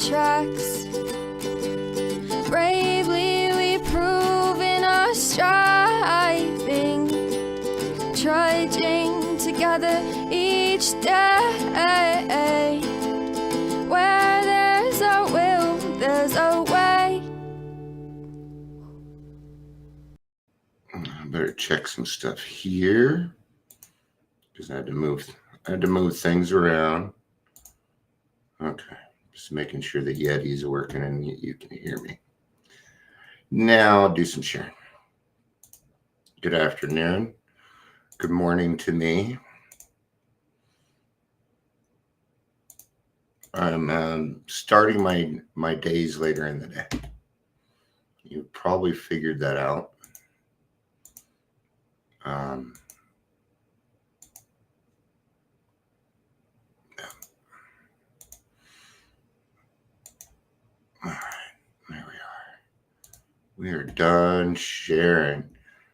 tracks. Bravely we prove in our striving, trudging together each day. Where there's a will, there's a way. I better check some stuff here because I had to move things around. Okay, just making sure the Yeti's working and you can hear me. Now I'll do some sharing. Good afternoon. Good morning to me. I'm starting my days later in the day. You probably figured that out. Yeah. All right, there we are. We are done sharing.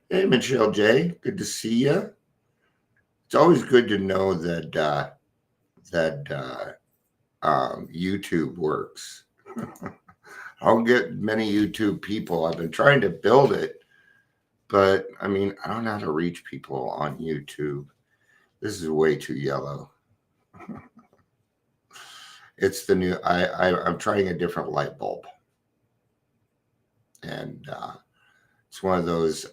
Hey, Michelle J, good to see you. It's always good to know that YouTube works. I don't get many YouTube people. I've been trying to build it, but I mean, I don't know how to reach people on YouTube. This is way too yellow. It's the new. I'm trying a different light bulb, and it's one of those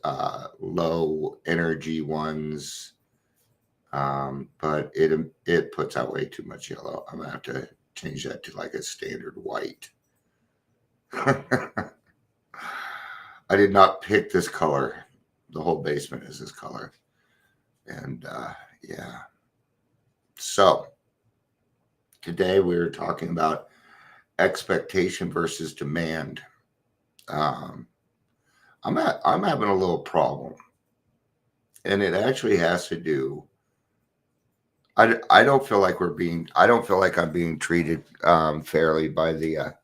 low energy ones. But it puts out way too much yellow. I'm gonna have to change that to like a standard white. I did not pick this color. The whole basement is this color. And yeah. So today we're talking about expectation versus demand. I'm having a little problem. And it actually has to do. I don't feel like I'm being treated fairly by the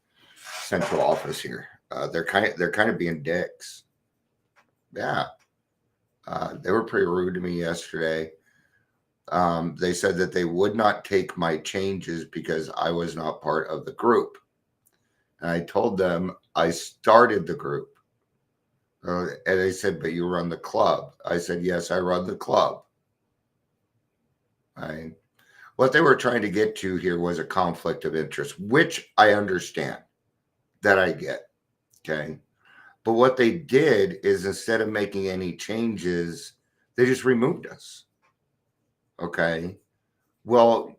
central office here. They're kind of being dicks. Yeah. They were pretty rude to me yesterday. They said that they would not take my changes because I was not part of the group. And I told them I started the group. And they said, but you run the club. I said, yes, I run the club. What they were trying to get to here was a conflict of interest, which I understand, that I get. Okay. But what they did is instead of making any changes, they just removed us. Okay. Well,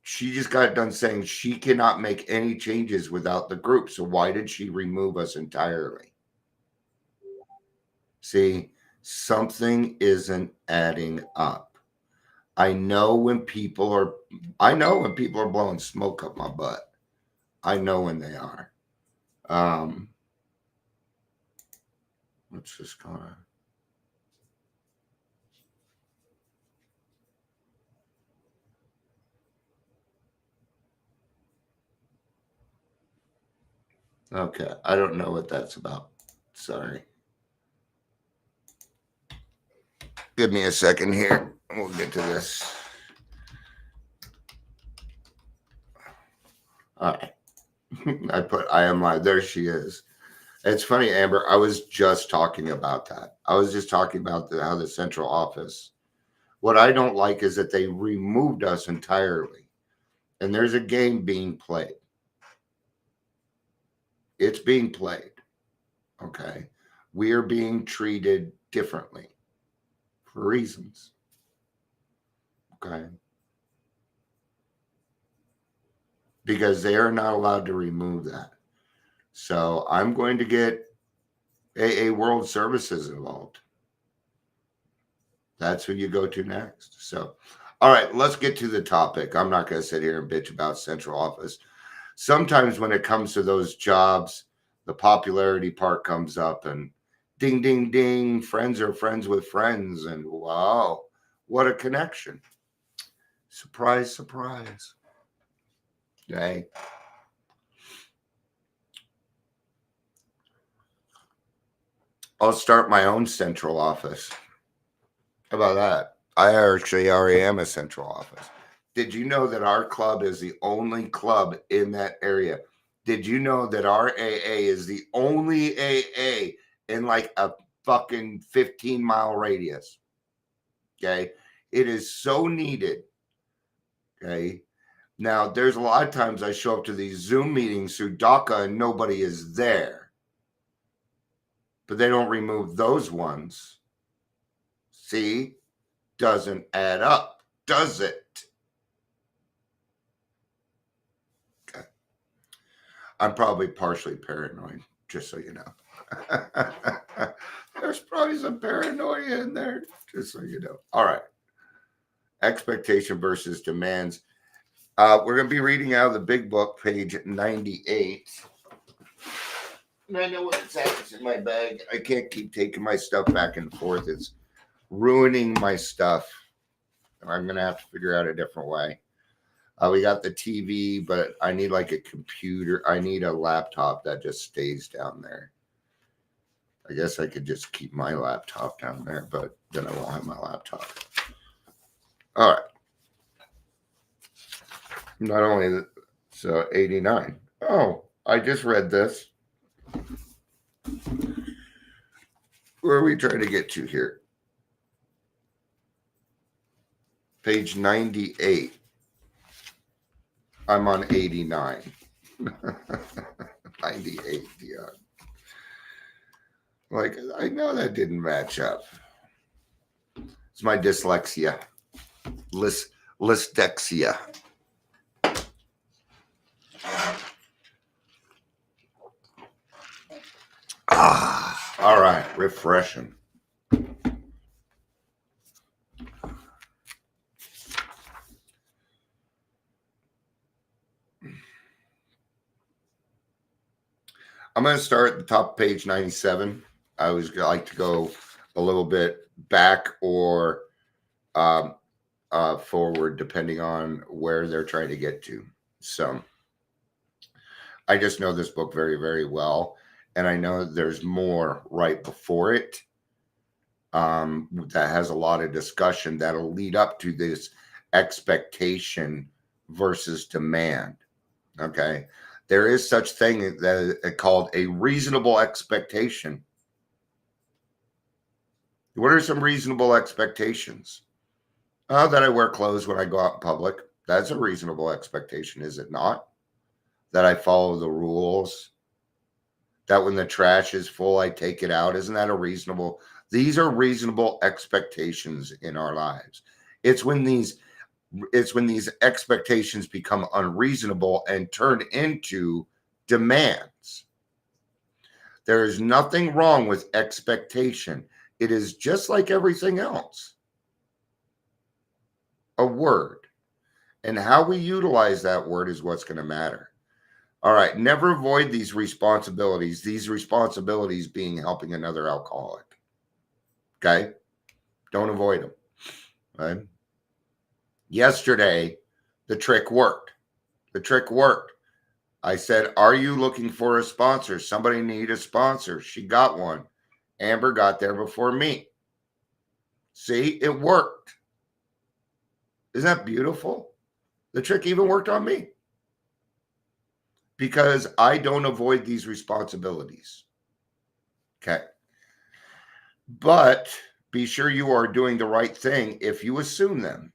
she just got done saying she cannot make any changes without the group. So why did she remove us entirely? See, something isn't adding up. I know when people are blowing smoke up my butt. I know when they are. Let's just kind of. Okay, I don't know what that's about. Sorry. Give me a second here. We'll get to this. All right. I am live. There she is. It's funny, Amber. I was just talking about that. I was just talking about how the central office. What I don't like is that they removed us entirely. And there's a game being played. It's being played. Okay. We are being treated differently for reasons. Okay. Because they are not allowed to remove that. So I'm going to get AA World Services involved. That's who you go to next. So, all right, let's get to the topic. I'm not going to sit here and bitch about central office. Sometimes when it comes to those jobs, the popularity part comes up and ding, ding, ding, friends are friends with friends. And wow, what a connection. Surprise, surprise. Okay. I'll start my own central office. How about that? I actually already am a central office. Did you know that our club is the only club in that area? Did you know that our AA is the only AA in like a fucking 15-mile radius? Okay. It is so needed. Okay. Now, there's a lot of times I show up to these Zoom meetings through DACA and nobody is there. But they don't remove those ones. See? Doesn't add up, does it? Okay. I'm probably partially paranoid, just so you know. There's probably some paranoia in there, just so you know. All right. Expectation versus demands. We're going to be reading out of the big book, page 98. And I know what it's at. It's in my bag. I can't keep taking my stuff back and forth. It's ruining my stuff. I'm going to have to figure out a different way. We got the TV, but I need like a computer. I need a laptop that just stays down there. I guess I could just keep my laptop down there, but then I won't have my laptop. All right. Not only so 89. Oh, I just read this. Where are we trying to get to here? Page 98. I'm on 89. 98, yeah. Like, I know that didn't match up. It's my dyslexia. Lysdexia. All right, refreshing. I'm going to start at the top of page 97. I always like to go a little bit back or forward, depending on where they're trying to get to. So I just know this book very, very well. And I know there's more right before it that has a lot of discussion that'll lead up to this expectation versus demand. Okay. There is such thing that is called a reasonable expectation. What are some reasonable expectations? That I wear clothes when I go out in public. That's a reasonable expectation, is it not? That I follow the rules. That when the trash is full, I take it out. Isn't that a reasonable? These are reasonable expectations in our lives. It's when these expectations become unreasonable and turn into demands. There is nothing wrong with expectation. It is just like everything else. A word. And how we utilize that word is what's going to matter. All right. Never avoid these responsibilities. These responsibilities being helping another alcoholic. Okay. Don't avoid them. Right. Yesterday, the trick worked. The trick worked. I said, are you looking for a sponsor? Somebody need a sponsor. She got one. Amber got there before me. See, it worked. Isn't that beautiful? The trick even worked on me. Because I don't avoid these responsibilities. Okay. But be sure you are doing the right thing if you assume them.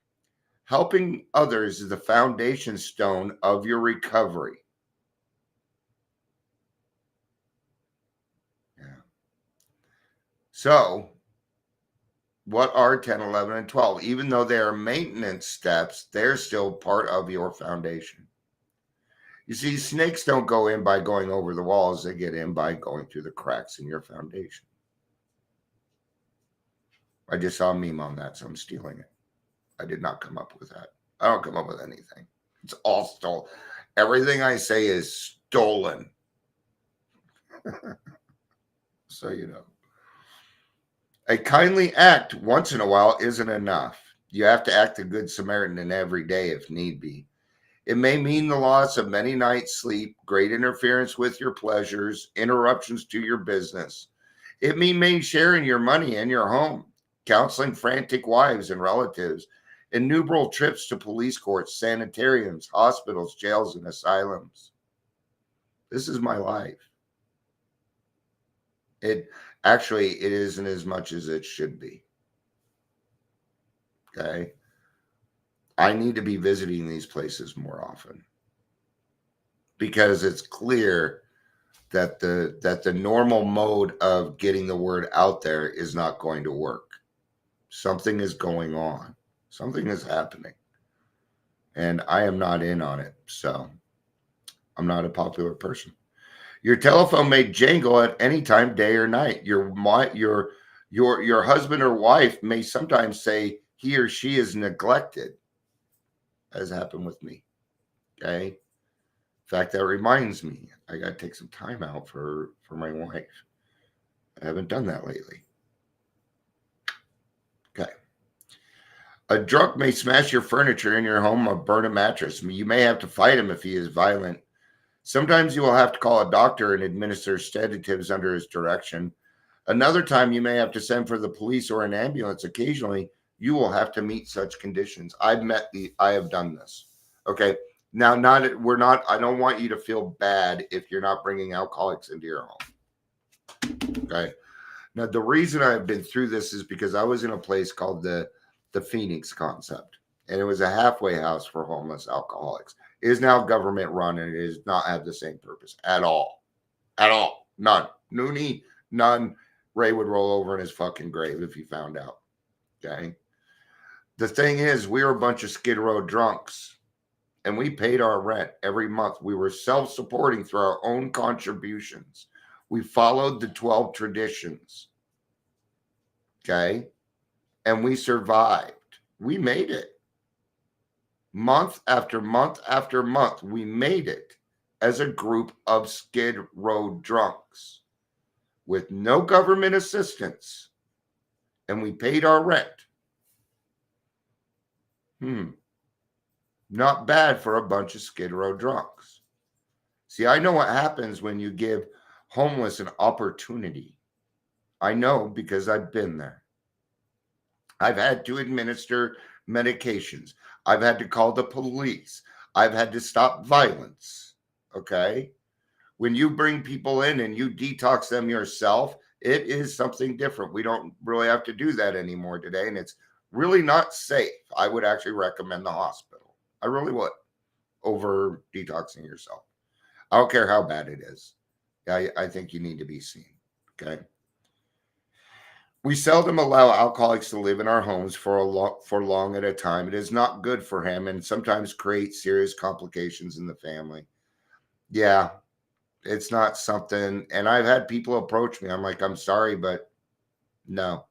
Helping others is the foundation stone of your recovery. Yeah. So, what are 10, 11, and 12? Even though they are maintenance steps, they're still part of your foundation. You see, snakes don't go in by going over the walls. They get in by going through the cracks in your foundation. I just saw a meme on that, so I'm stealing it. I did not come up with that. I don't come up with anything. It's all stolen. Everything I say is stolen. So you know. A kindly act once in a while isn't enough. You have to act a good Samaritan every day if need be. It may mean the loss of many nights' sleep, great interference with your pleasures, interruptions to your business. It may mean sharing your money and your home, counseling frantic wives and relatives, innumerable trips to police courts, sanitariums, hospitals, jails, and asylums. This is my life. It isn't as much as it should be. Okay. I need to be visiting these places more often because it's clear that the normal mode of getting the word out there is not going to work. Something is going on. Something is happening. And I am not in on it. So I'm not a popular person. Your telephone may jangle at any time, day or night. Your husband or wife may sometimes say he or she is neglected, as happened with me. Okay. In fact, that reminds me, I got to take some time out for my wife. I haven't done that lately. Okay. A drunk may smash your furniture in your home or burn a mattress. You may have to fight him if he is violent. Sometimes you will have to call a doctor and administer sedatives under his direction. Another time you may have to send for the police or an ambulance. Occasionally, you will have to meet such conditions. I have done this. Okay. Now, I don't want you to feel bad if you're not bringing alcoholics into your home. Okay. Now, the reason I've been through this is because I was in a place called the Phoenix Concept, and it was a halfway house for homeless alcoholics. It is now government run, and it does not have the same purpose at all. At all. None. Noonie, none. Ray would roll over in his fucking grave if he found out. Okay. The thing is, we were a bunch of Skid Row drunks, and we paid our rent every month. We were self-supporting through our own contributions. We followed the 12 traditions. Okay. And we survived. We made it. Month after month after month, we made it as a group of Skid Row drunks with no government assistance. And we paid our rent. Not bad for a bunch of Skid Row drunks. See, I know what happens when you give homeless an opportunity. I know because I've been there. I've had to administer medications. I've had to call the police. I've had to stop violence. Okay. When you bring people in and you detox them yourself, it is something different. We don't really have to do that anymore today. And it's really not safe. I would actually recommend the hospital. I really would, over detoxing yourself. I don't care how bad it is. I think you need to be seen. Okay. We seldom allow alcoholics to live in our homes for long at a time. It is not good for him and sometimes creates serious complications in the family. Yeah, it's not something. And I've had people approach me. I'm like, I'm sorry, but no.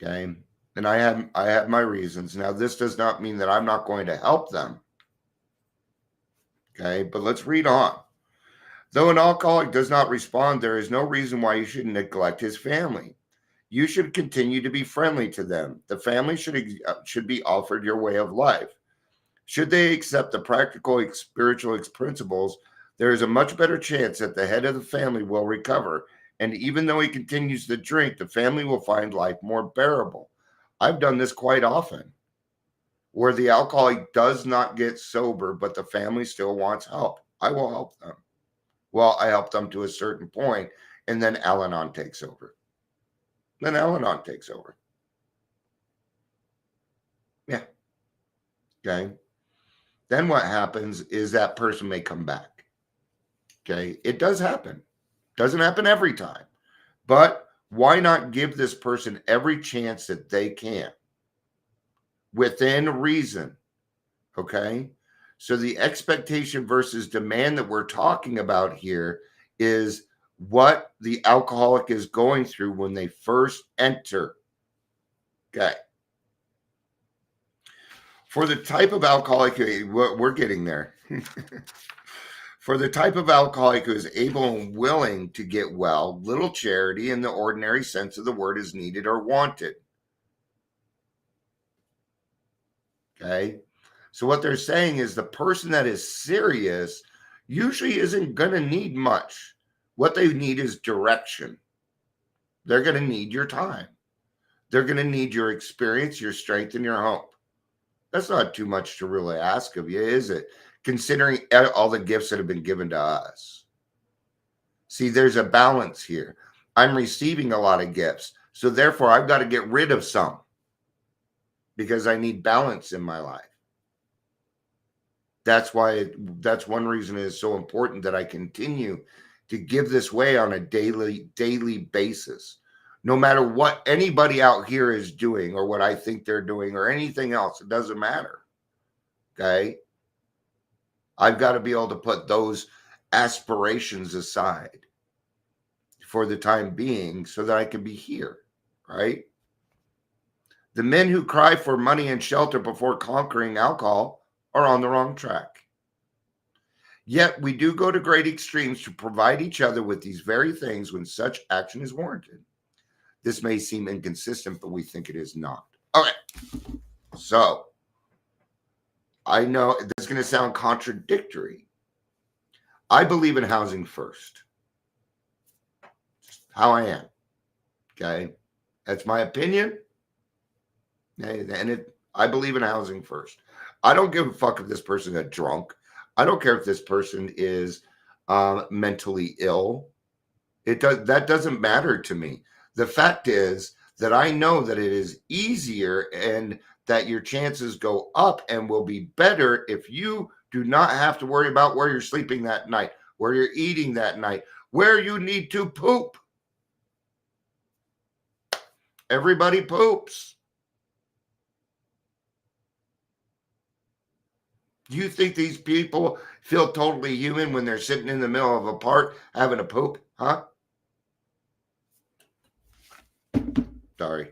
Okay. And I have my reasons. Now, this does not mean that I'm not going to help them. Okay. But let's read on. Though an alcoholic does not respond, there is no reason why you should neglect his family. You should continue to be friendly to them. The family should be offered your way of life. Should they accept the practical spiritual principles, there is a much better chance that the head of the family will recover. And even though he continues to drink, the family will find life more bearable. I've done this quite often, where the alcoholic does not get sober, but the family still wants help. I will help them. Well, I help them to a certain point, and then Al-Anon takes over. Yeah. Okay. Then what happens is that person may come back. Okay. It does happen. Doesn't happen every time. But why not give this person every chance that they can within reason? Okay. So the expectation versus demand that we're talking about here is what the alcoholic is going through when they first enter. Okay. For the type of alcoholic, we're getting there. For the type of alcoholic who is able and willing to get well, little charity in the ordinary sense of the word is needed or wanted. Okay. So what they're saying is the person that is serious usually isn't going to need much. What they need is direction. They're going to need your time. They're going to need your experience, your strength, and your hope. That's not too much to really ask of you, is it? considering all the gifts that have been given to us. See, there's a balance here. I'm receiving a lot of gifts, so therefore I've got to get rid of some because I need balance in my life. That's that's one reason it is so important that I continue to give this way on a daily basis. No matter what anybody out here is doing or what I think they're doing or anything else, it doesn't matter. Okay? I've got to be able to put those aspirations aside for the time being so that I can be here, right? The men who cry for money and shelter before conquering alcohol are on the wrong track. Yet we do go to great extremes to provide each other with these very things when such action is warranted. This may seem inconsistent, but we think it is not. Okay, so I know this is going to sound contradictory. I believe in housing first. Just how I am. Okay, that's my opinion. And I believe in housing first. I don't give a fuck if this person is drunk. I don't care if this person is mentally ill. That doesn't matter to me. The fact is that I know that it is easier and that your chances go up and will be better if you do not have to worry about where you're sleeping that night, where you're eating that night, where you need to poop. Everybody poops. Do you think these people feel totally human when they're sitting in the middle of a park having a poop? Huh? Sorry.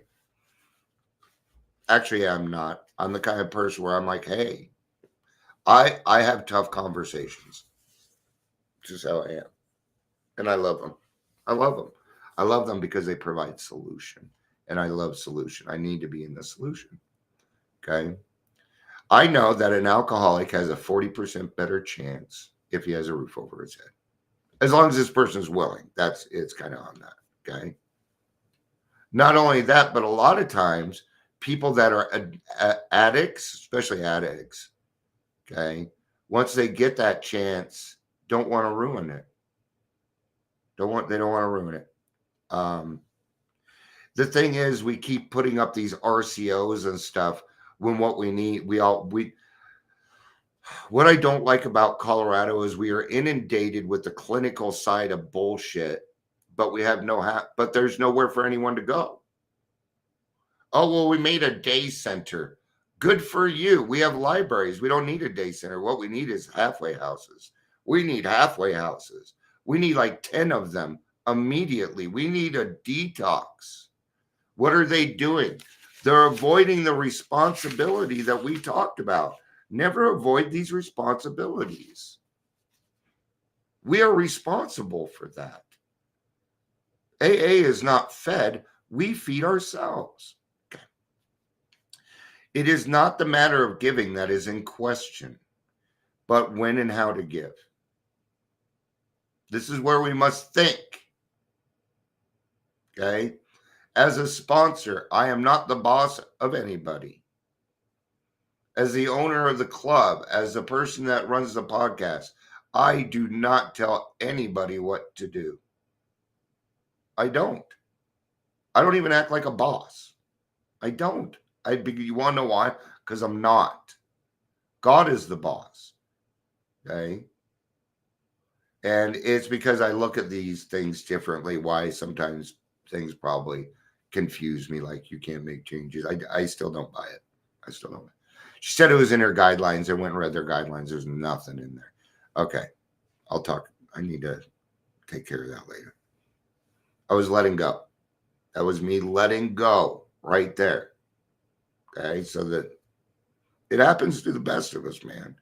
Actually, I'm not. I'm the kind of person where I'm like, hey, I have tough conversations. This is how I am. And I love them. I love them. I love them because they provide solution. And I love solution. I need to be in the solution. Okay. I know that an alcoholic has a 40% better chance if he has a roof over his head. As long as this person is willing. It's kind of on that. Okay. Not only that, but a lot of times people that are addicts, especially addicts, okay, once they get that chance, don't want to ruin it. They don't want to ruin it. The thing is, we keep putting up these RCOs and stuff when what we need, what I don't like about Colorado is we are inundated with the clinical side of bullshit, but we have but there's nowhere for anyone to go. Oh, well, we made a day center. Good for you. We have libraries. We don't need a day center. What we need is halfway houses. We need halfway houses. We need like 10 of them immediately. We need a detox. What are they doing? They're avoiding the responsibility that we talked about. Never avoid these responsibilities. We are responsible for that. AA is not fed. We feed ourselves. Okay. It is not the matter of giving that is in question, but when and how to give. This is where we must think. Okay. As a sponsor, I am not the boss of anybody. As the owner of the club, as the person that runs the podcast, I do not tell anybody what to do. I don't. I don't even act like a boss. I don't. You want to know why? Because I'm not. God is the boss. Okay? And it's because I look at these things differently, why sometimes things probably confuse me, like you can't make changes. I still don't buy it. I still don't. She said it was in her guidelines. I went and read their guidelines. There's nothing in there. Okay. I'll talk. I need to take care of that later. I was letting go. That was me letting go right there. Okay. So that it happens to the best of us, man.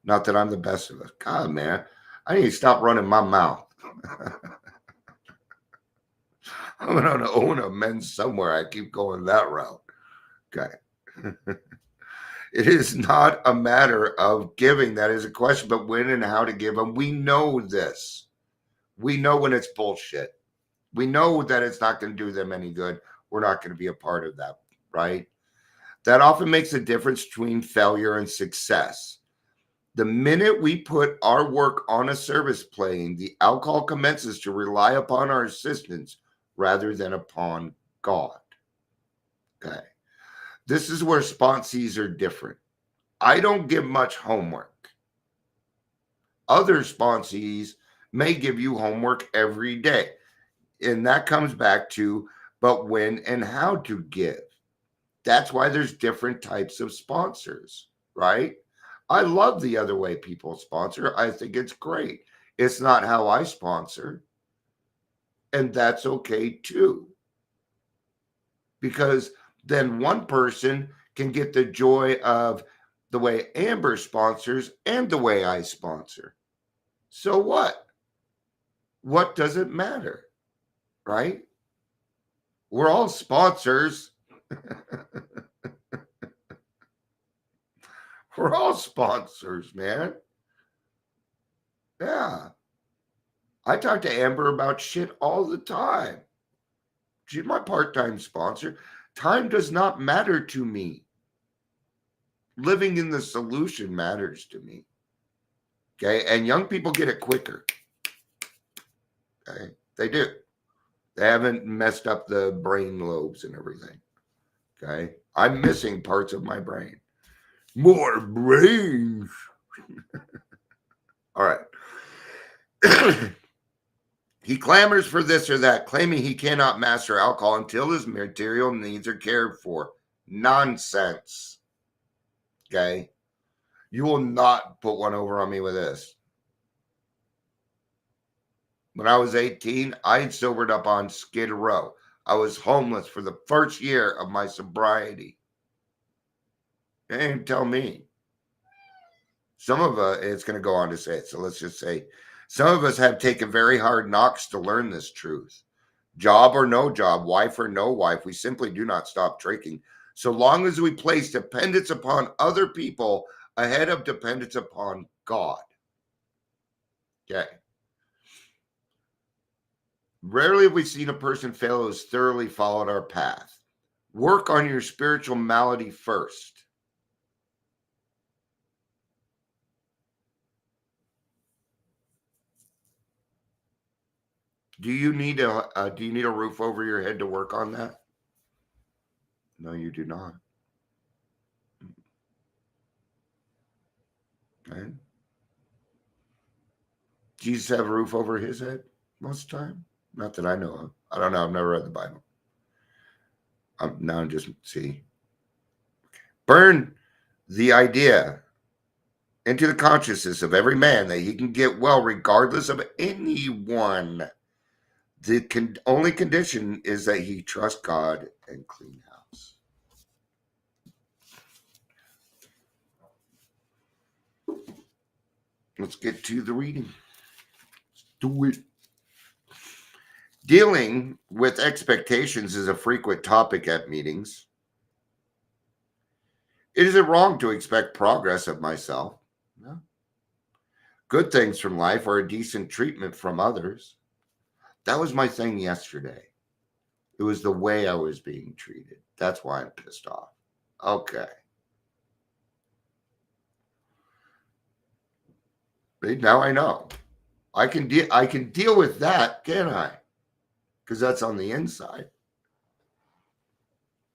Not that I'm the best of us. God, man, I need to stop running my mouth. I'm going to own a men's somewhere. I keep going that route. Okay. It is not a matter of giving. That is a question, but when and how to give them. We know this. We know when it's bullshit. We know that it's not going to do them any good. We're not going to be a part of that, right? That often makes a difference between failure and success. The minute we put our work on a service plane, the alcohol commences to rely upon our assistance rather than upon God. Okay. This is where sponsees are different. I don't give much homework. Other sponsees may give you homework every day. And that comes back to, but when and how to give. That's why there's different types of sponsors, right? I love the other way people sponsor. I think it's great. It's not how I sponsor. And that's okay too. Because then one person can get the joy of the way Amber sponsors and the way I sponsor. So what? What does it matter? Right? We're all sponsors. We're all sponsors, man. Yeah. I talk to Amber about shit all the time. She's my part-time sponsor. Time does not matter to me. Living in the solution matters to me. Okay. And young people get it quicker. Okay. They do. They haven't messed up the brain lobes and everything. Okay. I'm missing parts of my brain. More brains. All right. He clamors for this or that, claiming he cannot master alcohol until his material needs are cared for. Nonsense. Okay. You will not put one over on me with this. When I was 18, I had sobered up on Skid Row. I was homeless for the first year of my sobriety. They didn't tell me. Some of us, it's going to go on to say it. So let's just say some of us have taken very hard knocks to learn this truth. Job or no job, wife or no wife, we simply do not stop drinking. So long as we place dependence upon other people ahead of dependence upon God. Okay. Rarely have we seen a person fail who has thoroughly followed our path. Work on your spiritual malady first. Do you need a roof over your head to work on that? No, you do not. Okay. Jesus have a roof over his head most of the time? Not that I know of. I don't know. I've never read the Bible. Now I'm just see. Burn the idea into the consciousness of every man that he can get well regardless of anyone. The only condition is that he trust God and clean house. Let's get to the reading. Let's do it. Dealing with expectations is a frequent topic at meetings. Is it wrong to expect progress of myself? No. Good things from life or a decent treatment from others. That was my thing yesterday. It was the way I was being treated. That's why I'm pissed off. Okay. Now I know. I can deal with that, can't I? Because that's on the inside.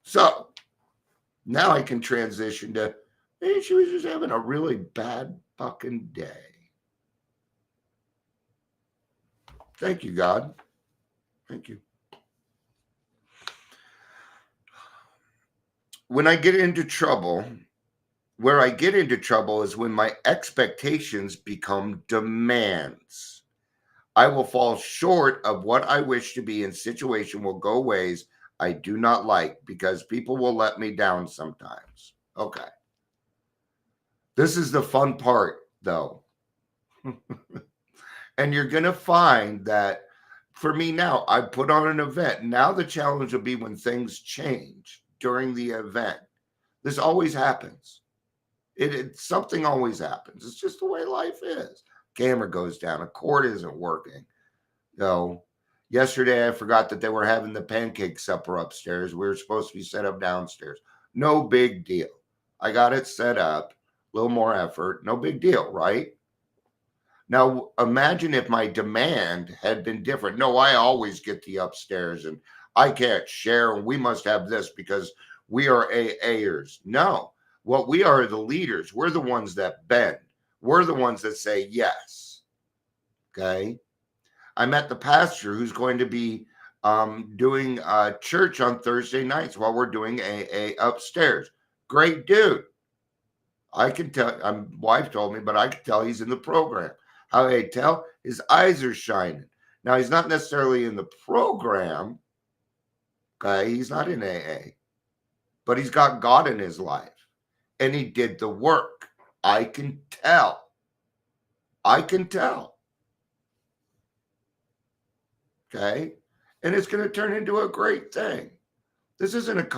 So now I can transition to, hey, she was just having a really bad fucking day. Thank you, God. Thank you. When I get into trouble, where I get into trouble is when my expectations become demands. I will fall short of what I wish to be, and situation will go ways I do not like because people will let me down sometimes. Okay. This is the fun part, though. And you're going to find that for me now, I put on an event. Now the challenge will be when things change during the event. This always happens. Something always happens. It's just the way life is. Camera goes down. A cord isn't working. Yesterday I forgot that they were having the pancake supper upstairs. We were supposed to be set up downstairs. No big deal. I got it set up. little more effort, no big deal, right? Now, imagine if my demand had been different. No, I always get the upstairs and I can't share and we must have this because we are AAers. No, what we are the leaders. We're the ones that bend. We're the ones that say yes. Okay. I met the pastor who's going to be doing church on Thursday nights while we're doing AA upstairs. Great dude. I can tell, my wife told me, but I can tell he's in the program. How I tell? His eyes are shining. Now, he's not necessarily in the program. Okay. He's not in AA, but he's got God in his life and he did the work. I can tell. I can tell. Okay. And it's going to turn into a great thing. This isn't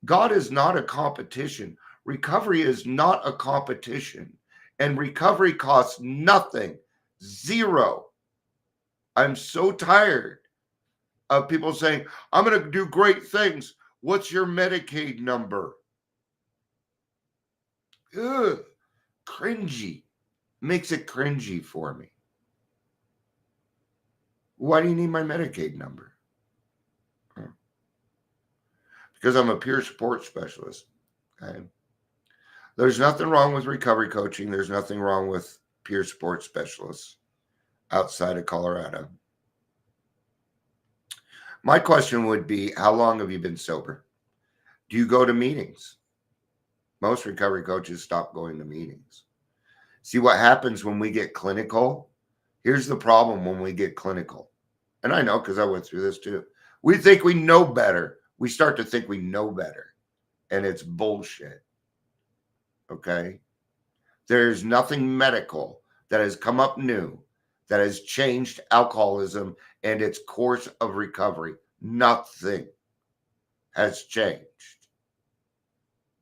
God is not a competition. Recovery is not a competition. And recovery costs nothing. Zero. I'm so tired of people saying, I'm going to do great things. What's your Medicaid number? Ugh, cringy. Makes it cringy for me. Why do you need my Medicaid number? Because I'm a peer support specialist. Okay? There's nothing wrong with recovery coaching. There's nothing wrong with peer support specialists outside of Colorado. My question would be, how long have you been sober? Do you go to meetings? Most recovery coaches stop going to meetings. See what happens when we get clinical? Here's the problem when we get clinical. And I know because I went through this too. We think we know better. We start to think we know better. And it's bullshit. Okay? There's nothing medical that has come up new that has changed alcoholism and its course of recovery. Nothing has changed.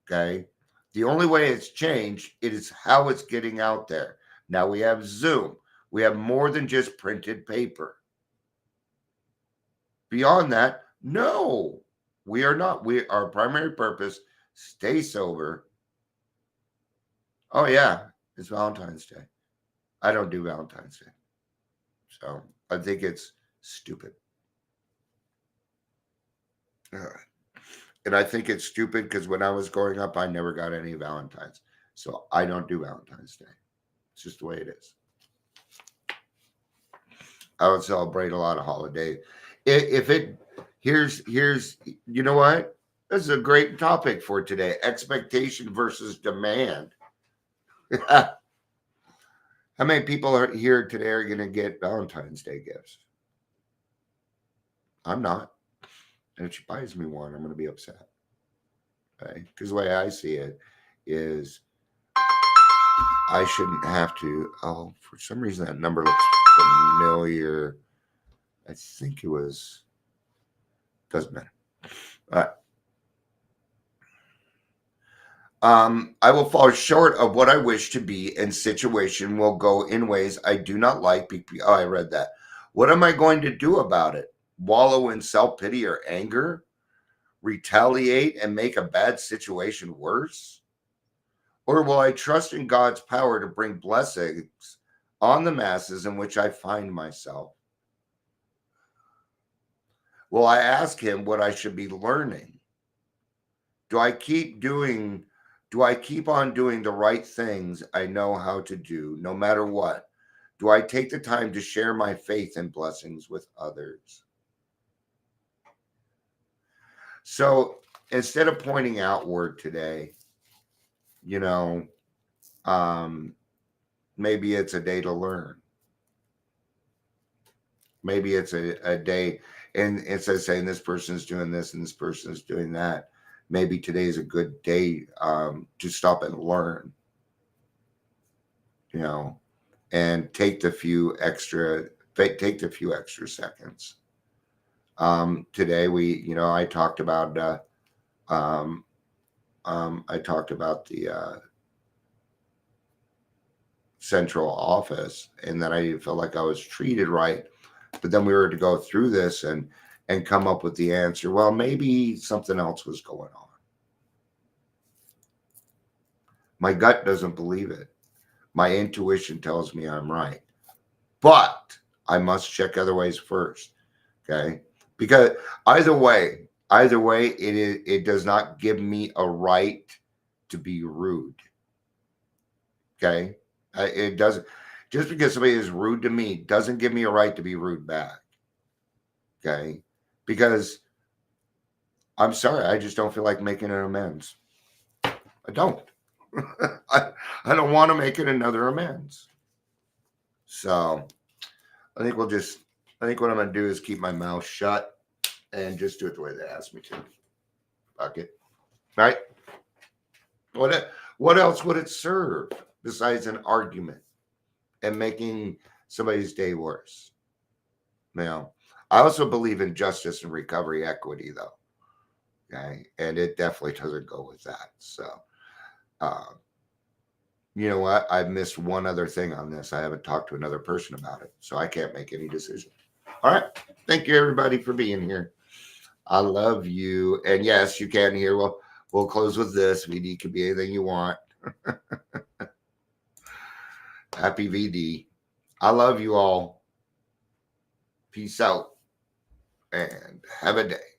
Okay? The only way it's changed, it is how it's getting out there. Now we have Zoom. We have more than just printed paper. Beyond that, no, we are not. Our primary purpose, stay sober. Oh yeah, it's Valentine's Day. I don't do Valentine's Day. So I think it's stupid. And I think it's stupid because when I was growing up, I never got any Valentines. So I don't do Valentine's Day. It's just the way it is. I would celebrate a lot of holidays. Here's, you know what? This is a great topic for today. Expectation versus demand. How many people are here today are going to get Valentine's Day gifts? I'm not. And if she buys me one, I'm going to be upset. Okay? Because the way I see it is I shouldn't have to. Oh, for some reason that number looks familiar. I think it was. Doesn't matter. All right. I will fall short of what I wish to be, and situation will go in ways I do not like. Oh, I read that. What am I going to do about it? Wallow in self-pity or anger? Retaliate and make a bad situation worse? Or will I trust in God's power to bring blessings on the masses in which I find myself? Will I ask him what I should be learning? Do I keep on doing the right things I know how to do, no matter what? Do I take the time to share my faith and blessings with others? So instead of pointing outward today, maybe it's a day to learn. Maybe it's a day, and instead of saying this person's doing this and this person's doing that, maybe today is a good day to stop and learn, and take the few extra seconds. Today I talked about the central office, and that I didn't feel like I was treated right. But then we were to go through this and come up with the answer. Well, maybe something else was going on. My gut doesn't believe it. My intuition tells me I'm right. But I must check other ways first. Okay. Because either way, it does not give me a right to be rude. Okay. It doesn't. Just because somebody is rude to me doesn't give me a right to be rude back. Okay. Because I'm sorry, I just don't feel like making an amends. I don't. I don't want to make it another amends. So I think I think what I'm going to do is keep my mouth shut and just do it the way they asked me to. Fuck it. Right? What else would it serve besides an argument and making somebody's day worse? Now, I also believe in justice and recovery equity, though. Okay. And it definitely doesn't go with that. So, you know what? I've missed one other thing on this. I haven't talked to another person about it. So I can't make any decision. All right. Thank you, everybody, for being here. I love you. And yes, you can hear. Well, we'll close with this. VD can be anything you want. Happy VD. I love you all. Peace out and have a day.